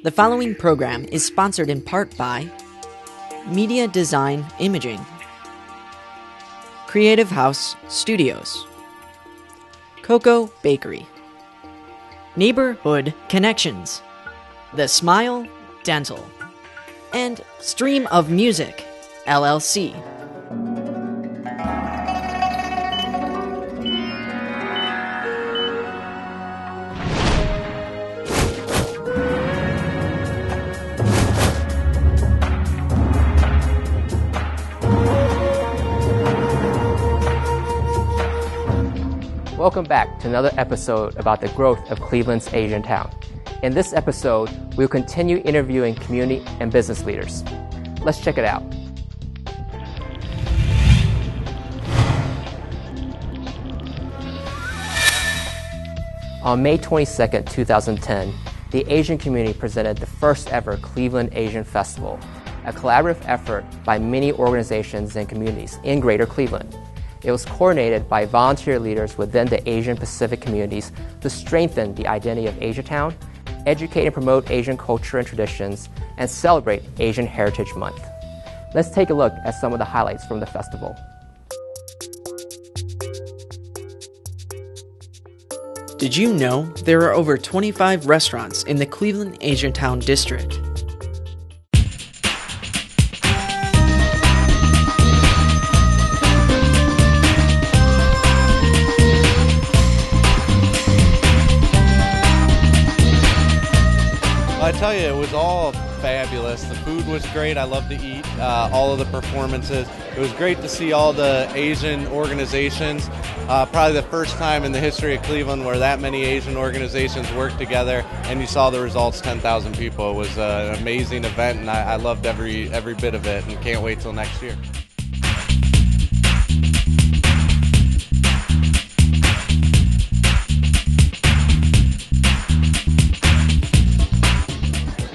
The following program is sponsored in part by Media Design Imaging, Creative House Studios, Coco Bakery, Neighborhood Connections, The Smile Dental, and Stream of Music, LLC. Welcome back to another episode about the growth of Cleveland's AsiaTown. In this episode, we'll continue interviewing community and business leaders. Let's check it out. On May 22nd, 2010, the Asian community presented the first ever Cleveland Asian Festival, a collaborative effort by many organizations and communities in Greater Cleveland. It was coordinated by volunteer leaders within the Asian Pacific communities to strengthen the identity of AsiaTown, educate and promote Asian culture and traditions, and celebrate Asian Heritage Month. Let's take a look at some of the highlights from the festival. Did you know there are over 25 restaurants in the Cleveland AsiaTown district? I tell you, it was all fabulous. The food was great. I love to eat all of the performances. It was great to see all the Asian organizations. Probably the first time in the history of Cleveland where that many Asian organizations worked together, and you saw the results, 10,000 people. It was an amazing event, and I loved every bit of it, and can't wait till next year.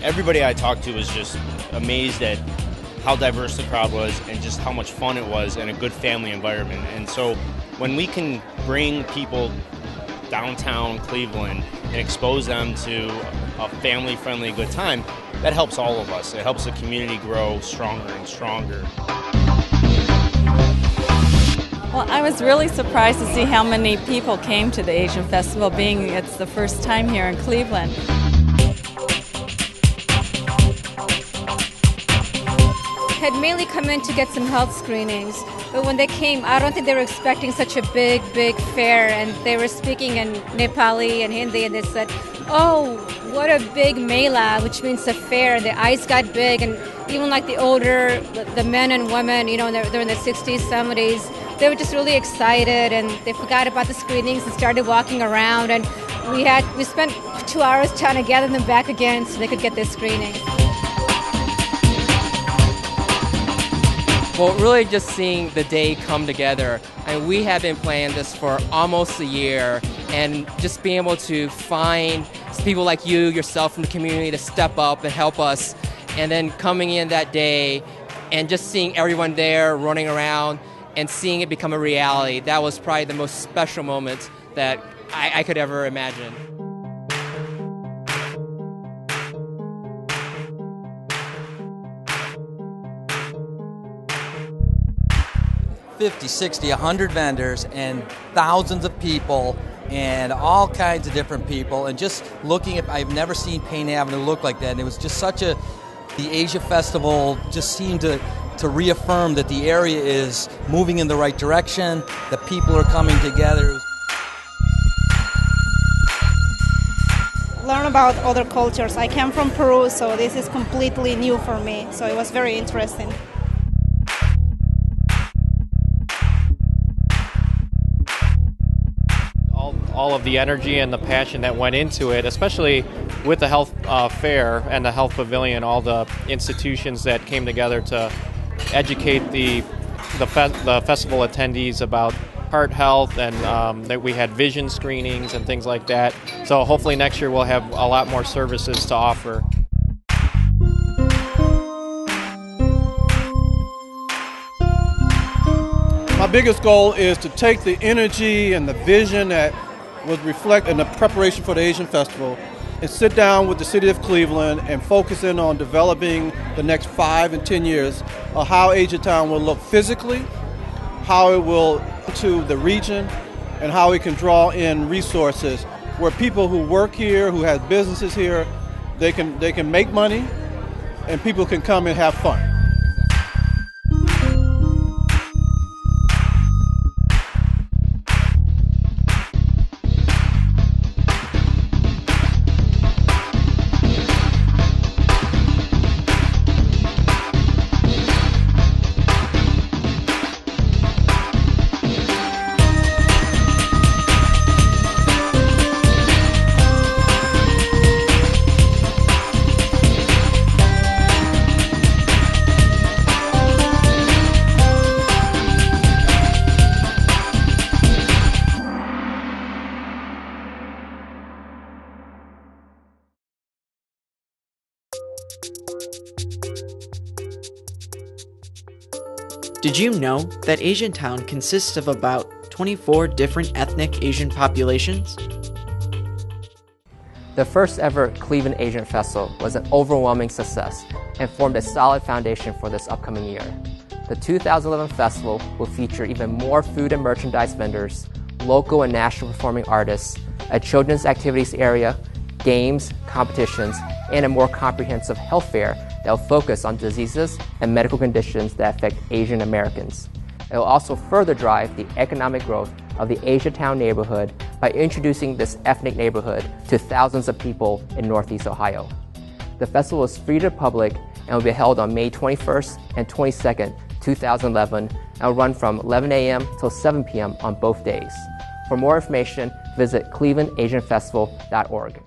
Everybody I talked to was just amazed at how diverse the crowd was and just how much fun it was and a good family environment. And so when we can bring people downtown Cleveland and expose them to a family-friendly good time, that helps all of us. It helps the community grow stronger and stronger. Well, I was really surprised to see how many people came to the Asian Festival, being it's the first time here in Cleveland. Had mainly come in to get some health screenings, but when they came, I don't think they were expecting such a big fair, and they were speaking in Nepali and Hindi, and they said, "Oh, what a big mela," which means a fair, and their eyes got big, and even like the older, the men and women, you know, they're in their 60s, 70s, they were just really excited, and they forgot about the screenings and started walking around, and we spent 2 hours trying to gather them back again so they could get their screening. Well, really just seeing the day come together, and we have been planning this for almost a year, and just being able to find people like you, yourself from the community to step up and help us, and then coming in that day and just seeing everyone there running around and seeing it become a reality, that was probably the most special moment that I could ever imagine. 50, 60, 100 vendors and thousands of people and all kinds of different people, and just looking at, I've never seen Payne Avenue look like that, and it was just the Asia Festival just seemed to reaffirm that the area is moving in the right direction, that people are coming together. Learn about other cultures. I came from Peru, so this is completely new for me, so it was very interesting. All of the energy and the passion that went into it, especially with the health fair and the health pavilion, all the institutions that came together to educate the festival attendees about heart health, and that we had vision screenings and things like that. So hopefully next year we'll have a lot more services to offer. My biggest goal is to take the energy and the vision that was reflected in the preparation for the Asian Festival and sit down with the city of Cleveland and focus in on developing the next 5 and 10 years of how AsiaTown will look physically, how it will to the region, and how it can draw in resources where people who work here, who have businesses here, they can make money and people can come and have fun. Did you know that AsiaTown consists of about 24 different ethnic Asian populations? The first ever Cleveland Asian Festival was an overwhelming success and formed a solid foundation for this upcoming year. The 2011 festival will feature even more food and merchandise vendors, local and national performing artists, a children's activities area, games, competitions, and a more comprehensive health fair that will focus on diseases and medical conditions that affect Asian Americans. It will also further drive the economic growth of the AsiaTown neighborhood by introducing this ethnic neighborhood to thousands of people in Northeast Ohio. The festival is free to the public and will be held on May 21st and 22nd, 2011, and will run from 11 a.m. till 7 p.m. on both days. For more information, visit clevelandasianfestival.org.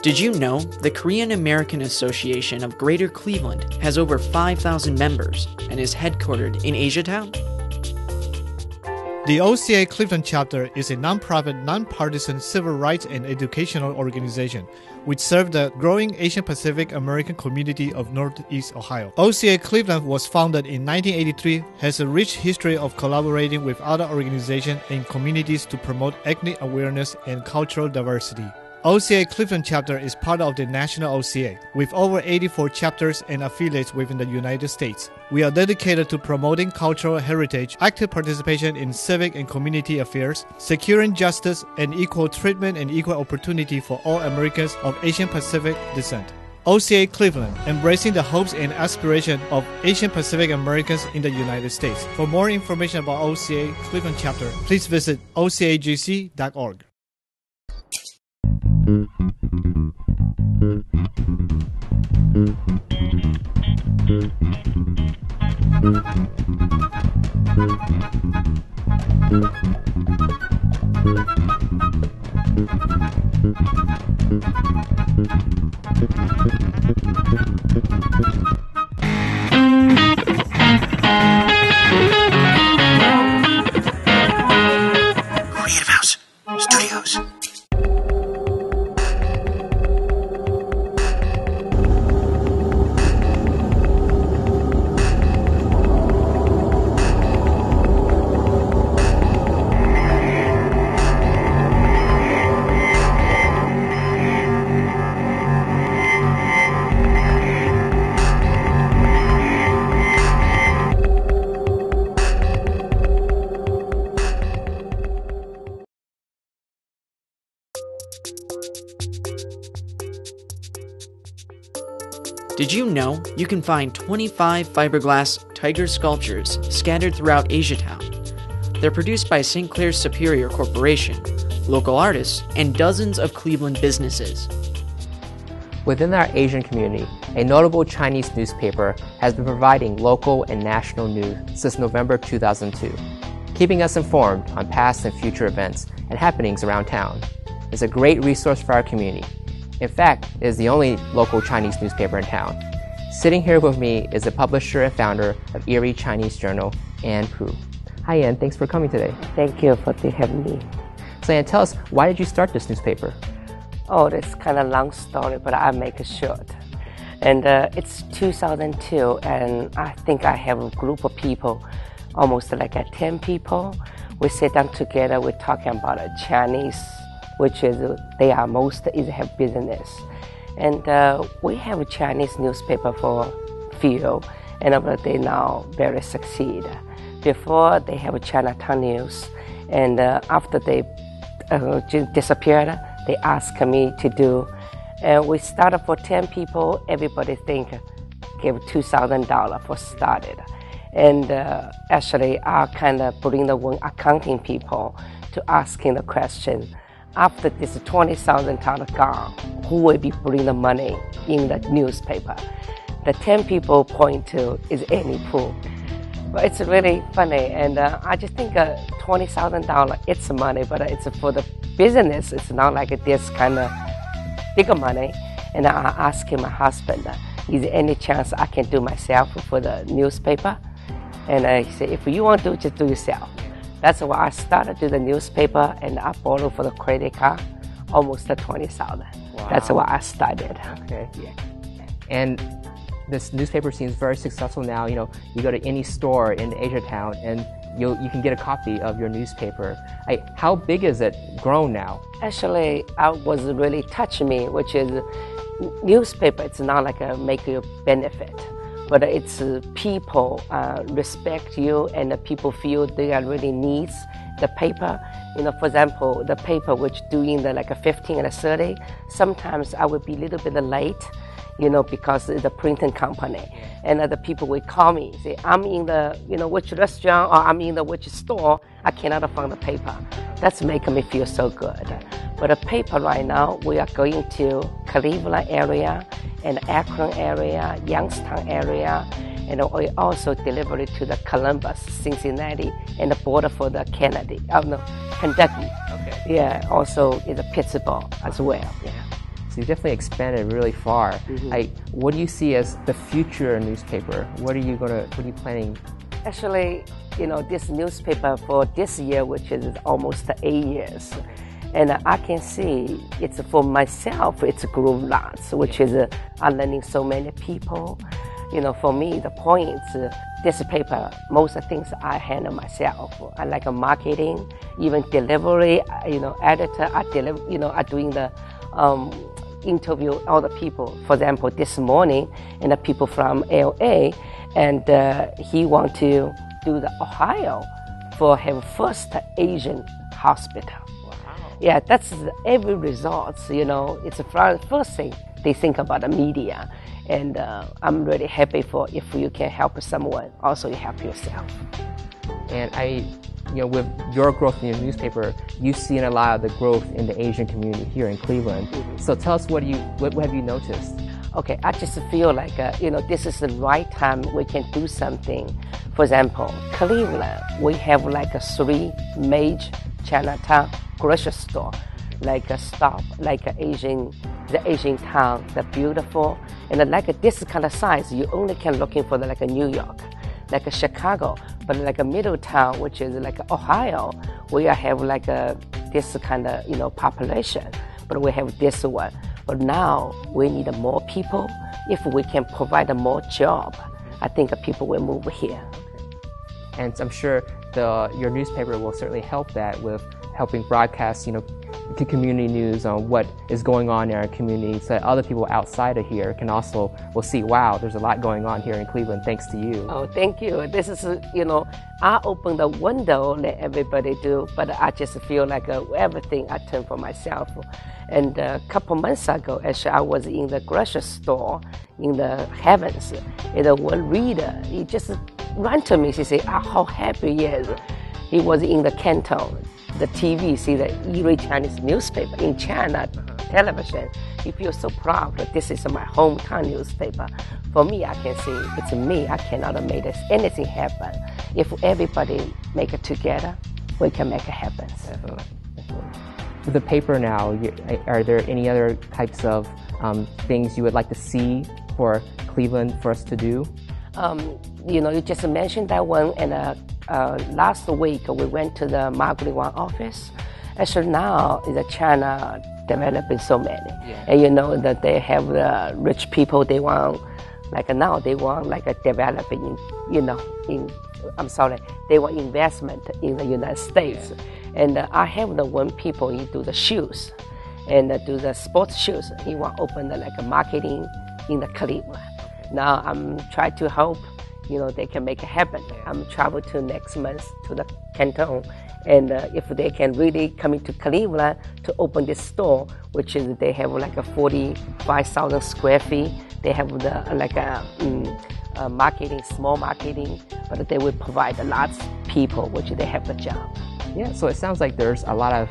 Did you know the Korean American Association of Greater Cleveland has over 5,000 members and is headquartered in AsiaTown? The OCA Cleveland chapter is a nonprofit, nonpartisan civil rights and educational organization which serves the growing Asian Pacific American community of Northeast Ohio. OCA Cleveland was founded in 1983, has a rich history of collaborating with other organizations and communities to promote ethnic awareness and cultural diversity. OCA Cleveland chapter is part of the National OCA, with over 84 chapters and affiliates within the United States. We are dedicated to promoting cultural heritage, active participation in civic and community affairs, securing justice and equal treatment and equal opportunity for all Americans of Asian Pacific descent. OCA Cleveland, embracing the hopes and aspirations of Asian Pacific Americans in the United States. For more information about OCA Cleveland chapter, please visit OCAGC.org. Creative House Studios. Did you know you can find 25 fiberglass tiger sculptures scattered throughout AsiaTown? They're produced by St. Clair's Superior Corporation, local artists, and dozens of Cleveland businesses. Within our Asian community, a notable Chinese newspaper has been providing local and national news since November 2002, keeping us informed on past and future events and happenings around town. It's a great resource for our community. In fact, it is the only local Chinese newspaper in town. Sitting here with me is the publisher and founder of Erie Chinese Journal, Ann Pu. Hi Ann, thanks for coming today. Thank you for having me. So Ann, tell us, why did you start this newspaper? Oh, that's kind of a long story, but I'll make it short. And it's 2002, and I think I have a group of people, almost like 10 people. We sit down together, we're talking about Chinese, which is they are most is have business. And we have a Chinese newspaper for few, and they now very succeed. Before they have a ChinaTown News, and after they disappeared, they asked me to do. And we started for 10 people. Everybody gave $2,000 for started. And actually, I kind of bring the one accounting people to asking the question, after this $20,000 gone, who will be putting the money in the newspaper? The 10 people point to is Annie Pooh. But it's really funny, and I just think $20,000, it's money, but it's for the business. It's not like this kind of bigger money. And I asked my husband, is there any chance I can do myself for the newspaper? And he said, if you want to, just do yourself. That's why I started to the newspaper, and I borrowed for the credit card, almost $20,000. Wow. That's why I started. Okay. Yeah. And this newspaper seems very successful now. You know, you go to any store in AsiaTown and you can get a copy of your newspaper. How big is it grown now? Actually, I was really touching me, which is newspaper. It's not like a make you benefit, but it's people respect you, and the people feel they are really needs the paper. You know, for example, the paper which doing the like a 15 and a 30. Sometimes I would be a little bit late, you know, because it's a printing company. And other people will call me, say, I'm in the, you know, which restaurant, or I'm in the which store, I cannot find the paper. That's making me feel so good. But the paper right now, we are going to Cleveland area, and Akron area, Youngstown area, and we also deliver it to the Columbus, Cincinnati, and the border for the Kentucky. Okay. Yeah, also in the Pittsburgh as well. Yeah. So you definitely expanded really far. Mm-hmm. What do you see as the future newspaper? What are you planning? Actually, you know, this newspaper for this year, which is almost 8 years, and I can see it's for myself, it's grew lots, which is I'm learning so many people. You know, for me, the point is this paper, most of the things I handle myself. I like a marketing, even delivery, you know, editor, I doing the interview all the people. For example, this morning, and the people from LA, and he want to do the Ohio for his first Asian hospital. Wow. Yeah, that's every results, you know, it's the first thing they think about the media. And I'm really happy for if you can help someone, also you help yourself. And you know, with your growth in your newspaper, you've seen a lot of the growth in the Asian community here in Cleveland. Mm-hmm. So tell us, what have you noticed? Okay, I just feel like, you know, this is the right time we can do something. For example, Cleveland, we have like a 3 major Chinatown grocery store, like a stop, like the Asian town, the beautiful, and like this kind of size, you only can looking for like a New York, like a Chicago, but like a middle town, which is like Ohio, we have like this kind of, you know, population, but we have this one. But now we need more people. If we can provide more job, I think people will move here. And I'm sure your newspaper will certainly help that with helping broadcast, you know, to community news on what is going on in our community, so that other people outside of here will see, wow, there's a lot going on here in Cleveland thanks to you. Oh, thank you. This is, you know, I open the window, let everybody do, but I just feel like everything I turn for myself. And a couple months ago, actually, I was in the grocery store in the Heavens, and one reader, he just ran to me, he said, how happy he is. He was in the Canton, the TV, see the Erie Chinese newspaper in China television. He feels so proud that this is my hometown newspaper. For me, I can say it's me. I cannot make anything happen. If everybody make it together, we can make it happen. Definitely. With the paper now, are there any other types of things you would like to see for Cleveland for us to do? You know, you just mentioned that one, and last week we went to the Margaret Wang office. Actually now is China developing so many, and you know that they have the rich people. They want like now they want like a developing, you know, in they want investment in the United States. And I have the one people he do the shoes and do the sports shoes. He want open the like marketing in the Cleveland. Now I'm trying to help, they can make it happen. I'm travel to next month to the Canton, and if they can really come into Cleveland to open this store, which is they have like a 45,000 square feet. They have the like a marketing, small marketing, but they will provide lots of people, which they have the job. Yeah, so it sounds like there's a lot of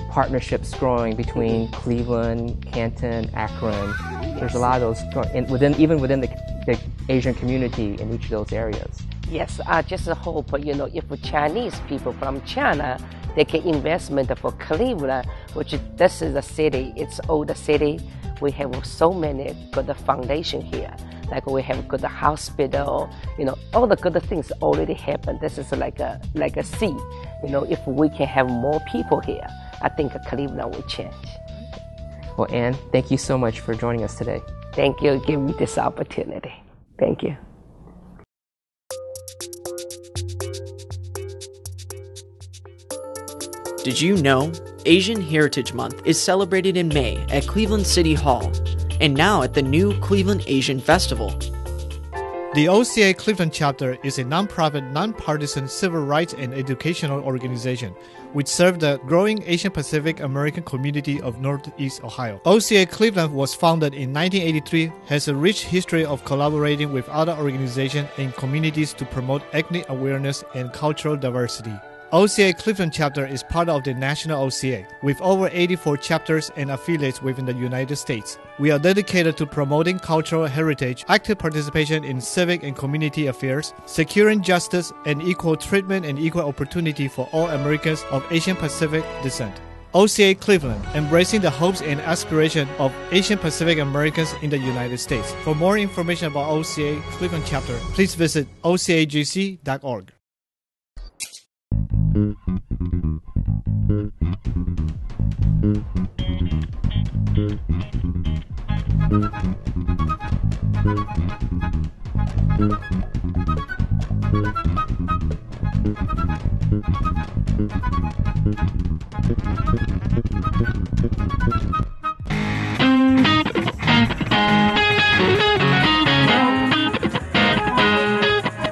partnerships growing between Cleveland, Canton, Akron. There's a lot of those even within the Asian community in each of those areas. Yes, I just hope, if Chinese people from China, they can investment for Cleveland, which this is a city, it's older city. We have so many good foundation here. Like we have good hospital, all the good things already happened. This is like a seed. If we can have more people here, I think Cleveland will change. Well, Ann, thank you so much for joining us today. Thank you for giving me this opportunity. Thank you. Did you know Asian Heritage Month is celebrated in May at Cleveland City Hall and now at the new Cleveland Asian Festival? The OCA Cleveland chapter is a nonprofit, nonpartisan civil rights and educational organization which serves the growing Asian Pacific American community of Northeast Ohio. OCA Cleveland was founded in 1983, has a rich history of collaborating with other organizations and communities to promote ethnic awareness and cultural diversity. OCA Cleveland chapter is part of the National OCA, with over 84 chapters and affiliates within the United States. We are dedicated to promoting cultural heritage, active participation in civic and community affairs, securing justice and equal treatment and equal opportunity for all Americans of Asian Pacific descent. OCA Cleveland, embracing the hopes and aspirations of Asian Pacific Americans in the United States. For more information about OCA Cleveland chapter, please visit OCAGC.org.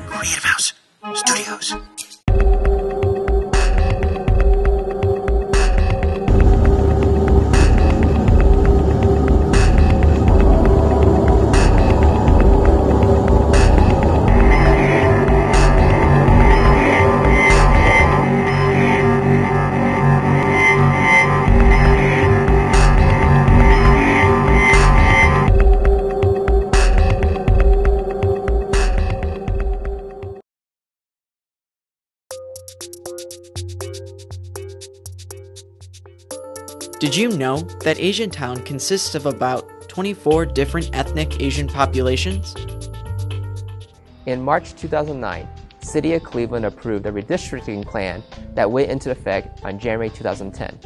Creative House Studios. Did you know that AsiaTown consists of about 24 different ethnic Asian populations? In March 2009, City of Cleveland approved a redistricting plan that went into effect on January 2010.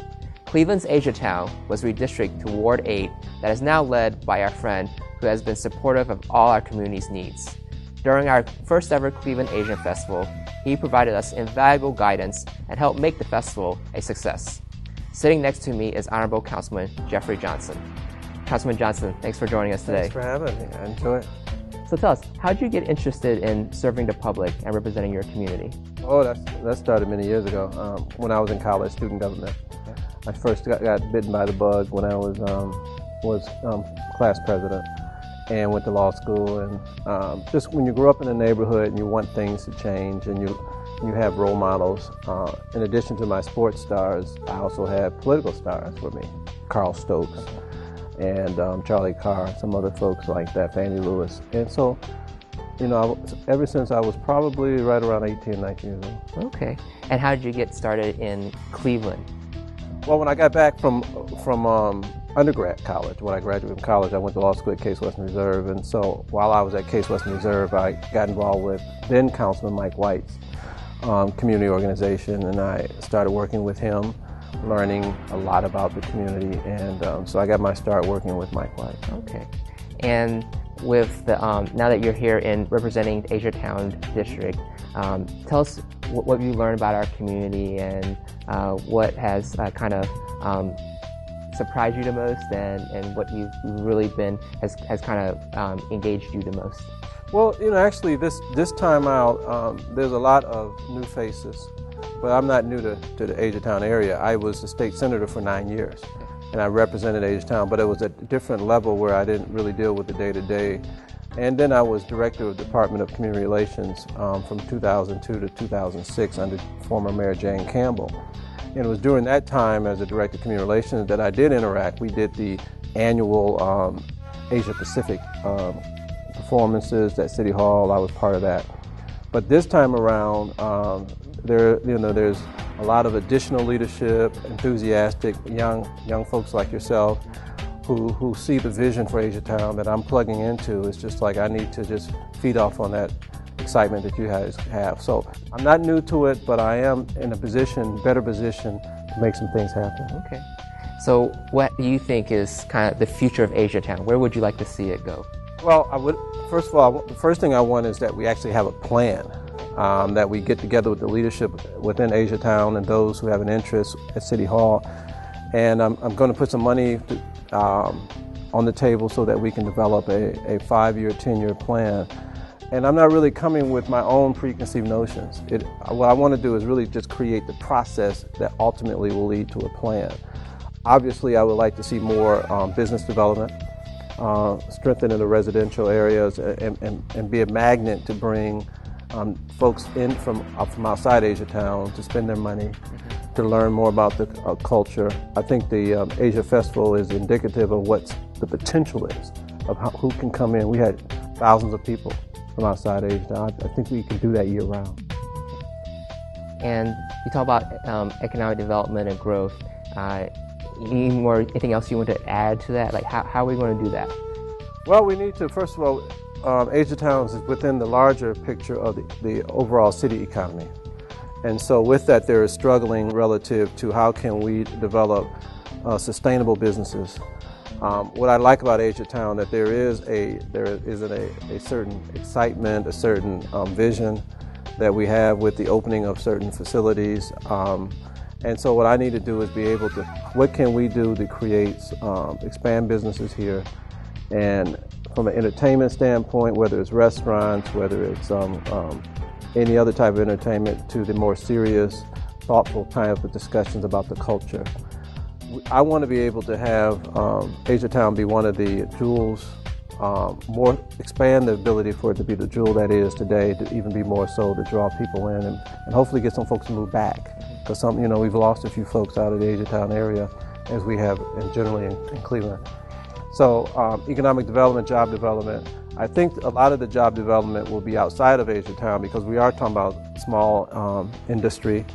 Cleveland's AsiaTown was redistricted to Ward 8 that is now led by our friend who has been supportive of all our community's needs. During our first ever Cleveland Asian Festival, he provided us invaluable guidance and helped make the festival a success. Sitting next to me is Honorable Councilman Jeffrey Johnson. Councilman Johnson, thanks for joining us today. Thanks for having me. I enjoy it. So tell us, how did you get interested in serving the public and representing your community? Oh, that started many years ago when I was in college, student government. I first got bitten by the bug when I was class president and went to law school. And just when you grow up in a neighborhood and you want things to change and you have role models. In addition to my sports stars, I also have political stars for me. Carl Stokes and Charlie Carr, some other folks like that, Fannie Lewis. And so, ever since I was probably right around 18, 19 years old. Okay. And how did you get started in Cleveland? Well, when I got back from undergrad college, when I graduated from college, I went to law school at Case Western Reserve. And so while I was at Case Western Reserve, I got involved with then Councilman Mike White's community organization, and I started working with him, learning a lot about the community, and so I got my start working with Mike White. Okay. And with the now that you're here in representing the AsiaTown district, Tell us what you learned about our community and what has kind of surprised you the most, and what you've really been has kind of engaged you the most. Well, actually this time out, there's a lot of new faces, but I'm not new to the AsiaTown area. I was the state senator for 9 years, and I represented AsiaTown, but it was at a different level where I didn't really deal with the day-to-day. And then I was director of the Department of Community Relations from 2002 to 2006 under former Mayor Jane Campbell. And it was during that time as a director of community relations that I did interact. We did the annual Asia Pacific performances at City Hall. I was part of that. But this time around, there's a lot of additional leadership, enthusiastic young folks like yourself who see the vision for AsiaTown that I'm plugging into. It's just like I need to just feed off on that excitement that you guys have. So I'm not new to it, but I am in a better position to make some things happen. Okay. So what do you think is kind of the future of AsiaTown? Where would you like to see it go? Well, first of all, the first thing I want is that we actually have a plan, that we get together with the leadership within AsiaTown and those who have an interest at City Hall. And I'm going to put some money on the table so that we can develop a 5-year, 10-year plan. And I'm not really coming with my own preconceived notions. What I want to do is really just create the process that ultimately will lead to a plan. Obviously, I would like to see more business development, strengthening the residential areas, and be a magnet to bring folks in from outside AsiaTown to spend their money, to learn more about the culture. I think the Asia Festival is indicative of what the potential is, of who can come in. We had thousands of people from outside AsiaTown. I think we can do that year round. And you talk about economic development and growth. Anything else you want to add to that? Like how are we going to do that? Well, we need to, first of all, AsiaTown is within the larger picture of the overall city economy. And so with that, there is struggling relative to how can we develop sustainable businesses. What I like about AsiaTown that there is a certain excitement, a certain vision that we have with the opening of certain facilities. And so what I need to do is be able to, what can we do to create, expand businesses here, and from an entertainment standpoint, whether it's restaurants, whether it's any other type of entertainment, to the more serious, thoughtful type of discussions about the culture. I want to be able to have AsiaTown be one of the jewels, expand the ability for it to be the jewel that it is today, to even be more so to draw people in and hopefully get some folks to move back. Because we've lost a few folks out of the AsiaTown area, as we have generally in Cleveland. So economic development, job development. I think a lot of the job development will be outside of AsiaTown because we are talking about small industry.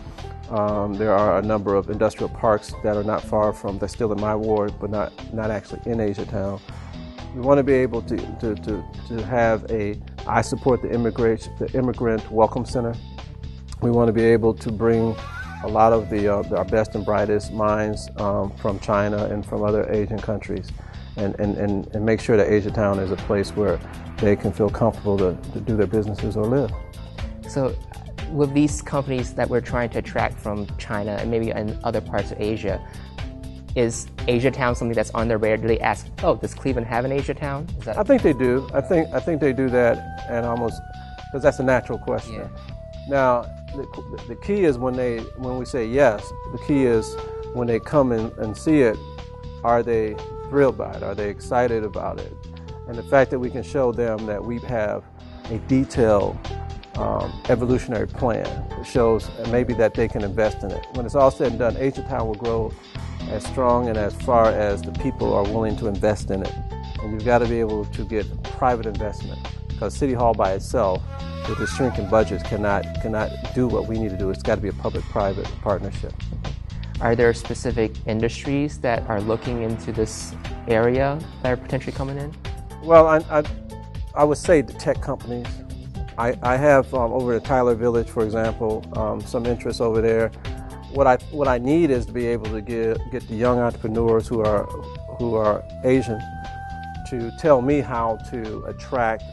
There are a number of industrial parks that are not far from, they're still in my ward, but not actually in AsiaTown. We want to be able to have I support the immigrant welcome center. We want to be able to bring a lot of our best and brightest minds from China and from other Asian countries, and make sure that AsiaTown is a place where they can feel comfortable to do their businesses or live. So with these companies that we're trying to attract from China and maybe in other parts of Asia, is AsiaTown something that's on their radar? Do they ask, oh, does Cleveland have an AsiaTown? I think they do. I think they do that, and almost, because that's a natural question. Yeah. Now, the key is when we say yes, the key is when they come in and see it, are they thrilled by it? Are they excited about it? And the fact that we can show them that we have a detailed evolutionary plan that shows maybe that they can invest in it. When it's all said and done, AsiaTown will grow as strong and as far as the people are willing to invest in it. And you've got to be able to get private investment, because City Hall by itself, with its shrinking budgets, cannot do what we need to do. It's got to be a public-private partnership. Are there specific industries that are looking into this area that are potentially coming in? Well, I would say the tech companies. I have over at Tyler Village, for example, some interest over there. What I need is to be able to get the young entrepreneurs who are Asian to tell me how to attract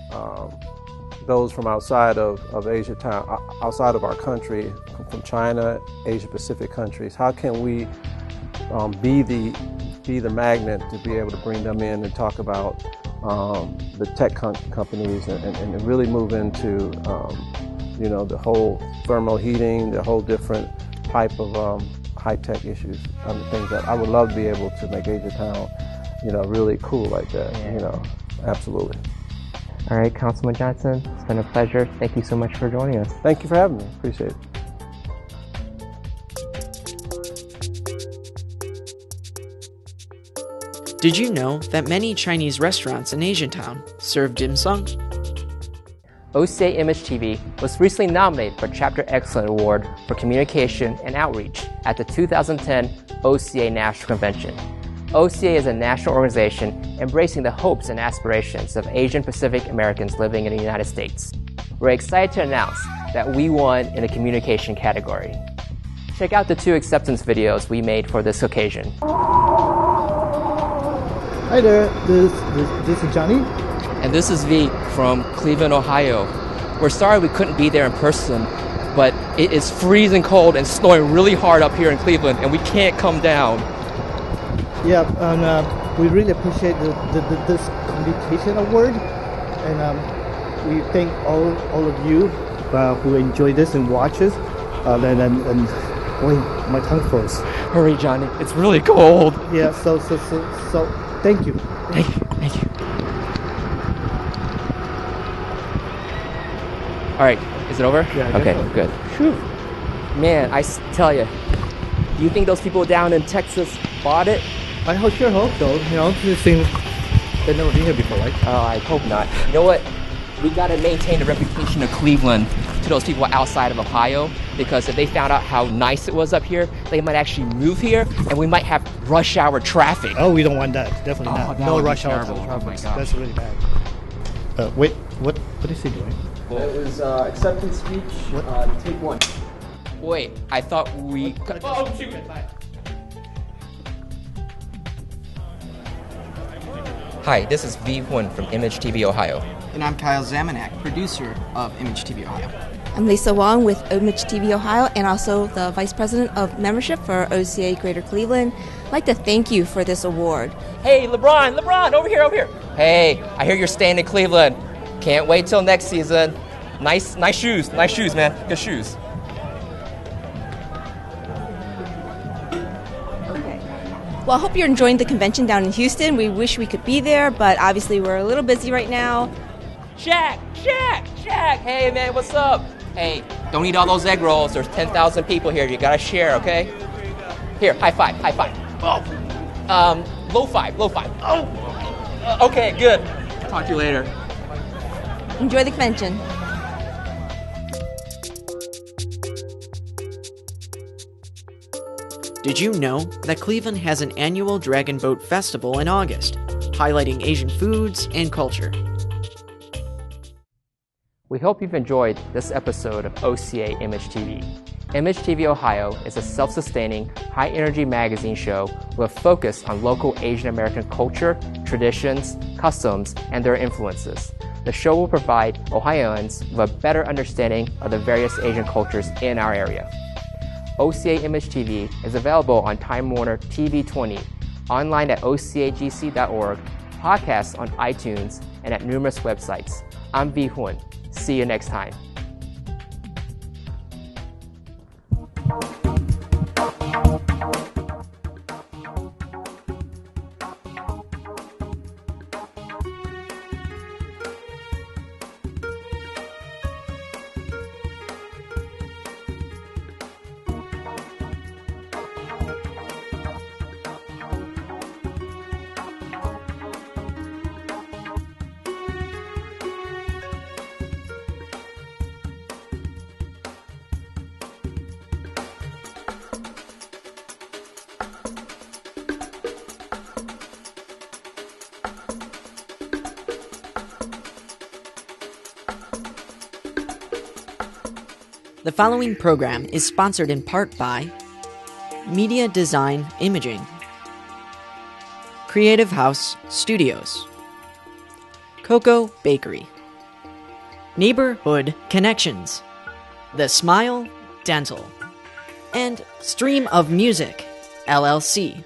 those from outside of AsiaTown, outside of our country, from China, Asia Pacific countries, how can we be the magnet to be able to bring them in and talk about the tech companies and really move into the whole thermal heating, the whole different type of high-tech issues, things that I would love to be able to make AsiaTown, really cool like that. Absolutely. All right, Councilman Johnson, it's been a pleasure. Thank you so much for joining us. Thank you for having me. Appreciate it. Did you know that many Chinese restaurants in AsiaTown serve dim sum? OCA IMAGE TV was recently nominated for Chapter Excellence Award for Communication and Outreach at the 2010 OCA National Convention. OCA is a national organization embracing the hopes and aspirations of Asian Pacific Americans living in the United States. We're excited to announce that we won in the communication category. Check out the 2 acceptance videos we made for this occasion. Hi there, this is Johnny. And this is V from Cleveland, Ohio. We're sorry we couldn't be there in person, but it is freezing cold and snowing really hard up here in Cleveland, and we can't come down. Yeah, and we really appreciate this communication award, and we thank all of you who enjoy this and watch us. And boy, my tongue froze. Hurry, Johnny! It's really cold. Yeah. So thank you. Thank you. All right, is it over? Yeah. Okay, good. Whew. Man, I tell you, do you think those people down in Texas bought it? I sure hope so. These things, they've never been here before, right? Oh, I hope not. You know what? We got to maintain the reputation of Cleveland to those people outside of Ohio, because if they found out how nice it was up here, they might actually move here, and we might have rush hour traffic. Oh, we don't want that. Definitely not. No rush hour traffic. Oh my gosh. That's really bad. Wait, what is he doing? It was acceptance speech. Take 1. Wait, I thought we. Oh shoot! Hi, this is V Hun from Image TV Ohio. And I'm Kyle Zamanak, producer of Image TV Ohio. I'm Lisa Wong with Image TV Ohio and also the Vice President of Membership for OCA Greater Cleveland. I'd like to thank you for this award. Hey, LeBron, over here. Hey, I hear you're staying in Cleveland. Can't wait till next season. Nice shoes, man. Good shoes. Well, I hope you're enjoying the convention down in Houston. We wish we could be there, but obviously we're a little busy right now. Jack! Hey, man, what's up? Hey, don't eat all those egg rolls. There's 10,000 people here. You gotta share, okay? Here, high five. Oh. Low five. Oh. Okay, good. Talk to you later. Enjoy the convention. Did you know that Cleveland has an annual Dragon Boat Festival in August, highlighting Asian foods and culture? We hope you've enjoyed this episode of OCA Image TV. Image TV Ohio is a self-sustaining, high-energy magazine show with a focus on local Asian American culture, traditions, customs, and their influences. The show will provide Ohioans with a better understanding of the various Asian cultures in our area. OCA Image TV is available on Time Warner TV 20, online at OCAGC.org, podcasts on iTunes, and at numerous websites. I'm V Hun. See you next time. The following program is sponsored in part by Media Design Imaging, Creative House Studios, Coco Bakery, Neighborhood Connections, The Smile Dental, and Stream of Music, LLC.